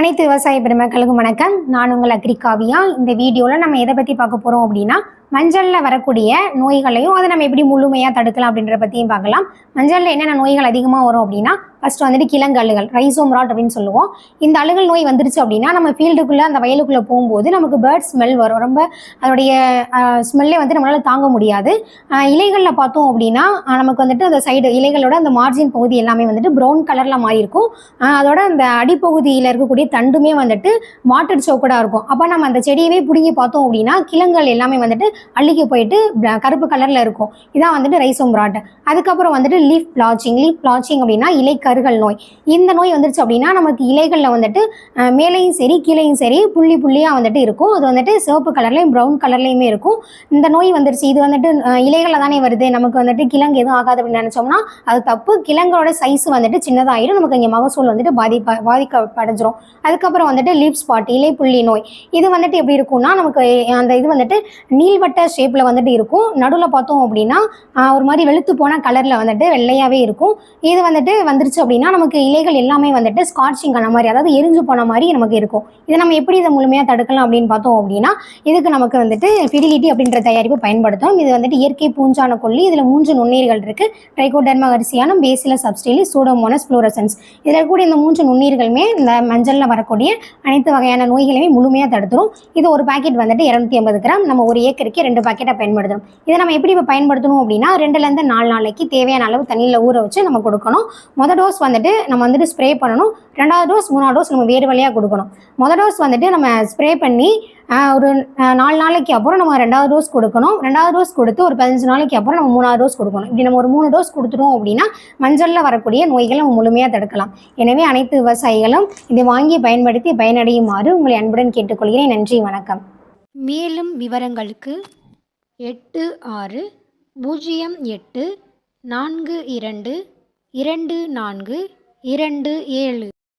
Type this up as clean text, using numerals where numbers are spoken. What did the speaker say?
அனைத்து விவசாய பெருமக்களுக்கும் வணக்கம். நான் உங்கள் அக்ரிகாவியா. இந்த வீடியோவில் நம்ம எதை பற்றி பார்க்க போகிறோம் அப்படின்னா, மஞ்சளில் வரக்கூடிய நோய்களையும் அதை நம்ம எப்படி முழுமையாக தடுக்கலாம் அப்படின்றத பற்றியும் பார்க்கலாம். மஞ்சளில் என்னென்ன நோய்கள் அதிகமாக வரும் அப்படின்னா, ஃபஸ்ட்டு வந்துட்டு கிழங்கு அழுகல், ரைசோம் ராட் அப்படின்னு சொல்லுவோம். இந்த அழுகல் நோய் வந்துருச்சு அப்படின்னா நம்ம ஃபீல்டுக்குள்ளே அந்த வயலுக்குள்ளே போகும்போது நமக்கு பேர்ட் ஸ்மெல் வரும். ரொம்ப அதோடைய ஸ்மெல்லே வந்துட்டு நம்மளால் தாங்க முடியாது. இலைகளில் பார்த்தோம் அப்படின்னா நமக்கு வந்துட்டு அந்த சைடு இலைகளோட அந்த மார்ஜின் பகுதி எல்லாமே வந்துட்டு ப்ரௌன் கலரில் மாறி இருக்கும். அதோட அந்த அடிப்பகுதியில் இருக்கக்கூடிய தண்டுமே வந்துட்டு வாட்டர் சோக்கடாக இருக்கும். அப்போ நம்ம அந்த செடியவே பிடுங்கி பார்த்தோம் அப்படின்னா கிழங்குகள் எல்லாமே வந்துட்டு அள்ளிக்கு போயிட்டு கருப்பு கலரில் இருக்கும். இதான் வந்துட்டு ரைசோம் ராட். அதுக்கப்புறம் வந்துட்டு லீஃப் பிளாச்சிங் அப்படின்னா இலை கருகல் நோய். இந்த நோய் வந்துருச்சு அப்படின்னா நமக்கு இலைகளில் வந்துட்டு மேலேயும் சரி கீழேயும் சரி புள்ளி புள்ளியாக வந்துட்டு இருக்கும். அது வந்துட்டு சிவப்பு கலர்லையும் ப்ரௌன் கலர்லையுமே இருக்கும். இந்த நோய் வந்துருச்சு, இது வந்துட்டு இலைகளில் தானே வருது, நமக்கு வந்துட்டு கிழங்கு எதுவும் ஆகாது அப்படின்னு நினச்சோம்னா அது தப்பு. கிழங்கோட சைஸ் வந்துட்டு சின்னதாகிடும், நமக்கு இங்கே மகசூல் வந்துட்டு பாதிக்கப்படைஞ்சிரும். அதுக்கப்புறம் வந்துட்டு லீப் ஸ்பாட், இலை புள்ளி நோய். இது வந்துட்டு எப்படி இருக்கும்னா நமக்கு அந்த இது வந்துட்டு நீள்வட்ட ஷேப்பில் வந்துட்டு இருக்கும். நடுவில் பார்த்தோம் அப்படின்னா ஒரு மாதிரி வெளுத்து போன கலரில் வந்துட்டு வெள்ளையாகவே இருக்கும். இது வந்துட்டு வந்துருச்சு அப்படின்னா நமக்கு இலைகள் எல்லாமே வந்துட்டு ஸ்காட்சிங் ஆன மாதிரி, அதாவது எரிஞ்சு போன மாதிரி நமக்கு இருக்கும். இதை நம்ம எப்படி இதை முழுமையாக தடுக்கலாம் அப்படின்னு பார்த்தோம் அப்படின்னா, இதுக்கு நமக்கு வந்துட்டு ஃபிடிலிட்டி அப்படின்ற தயாரிப்பு பயன்படுத்தும். இது வந்துட்டு இயற்கை பூஞ்சான கொல்லி. இதில் 3 நுண்ணுயிர்கள் இருக்குது: ட்ரைகோடெர்மா அரிசியானம், பேசிலஸ் சப்ஸ்டிலிஸ், சூடோமோனஸ் ஃப்ளோரசன்ஸ். இதில் கூட இந்த 3 நுண்ணுயிர்களுமே இந்த மஞ்சளில் வரக்கூடிய அனைத்து வகையான நோய்களையுமே முழுமையாக தடுத்துரும். இது ஒரு பாக்கெட் வந்துட்டு 250 கிராம். நம்ம ஒரு ஏக்கருக்கு 2 பாக்கெட்டை பயன்படுத்தணும். இதை நம்ம எப்படி இப்போ பயன்படுத்தணும் அப்படின்னா 2லேருந்து 4 நாளைக்கு தேவையான அளவு தண்ணியில் ஊற வச்சு நம்ம கொடுக்கணும். மொதல் டோஸ் வந்துட்டு நம்ம வந்துட்டு ஸ்ப்ரே பண்ணணும். 2வது டோஸ் 3வது டோஸ் நம்ம வேறு வழியாக கொடுக்கணும். மொதல் டோஸ் வந்துட்டு நம்ம ஸ்ப்ரே பண்ணி ஒரு 4 நாளைக்கு அப்புறம் நம்ம 2வது டோஸ் கொடுக்கணும். 2வது டோஸ் கொடுத்து ஒரு 15 நாளைக்கு அப்புறம் நம்ம 3வது டோஸ் கொடுக்கணும். இப்படி நம்ம ஒரு 3 டோஸ் கொடுத்துட்டோம் அப்படின்னா மஞ்சளில் வரக்கூடிய நோய்களை நம்ம முழுமையாக தடுக்கலாம். எனவே அனைத்து விவசாயிகளும் இதை வாங்கி பயன்படுத்தி பயனடையுமாறு உங்களை அன்புடன் கேட்டுக்கொள்கிறேன். நன்றி, வணக்கம். மேலும் விவரங்களுக்கு 8608422427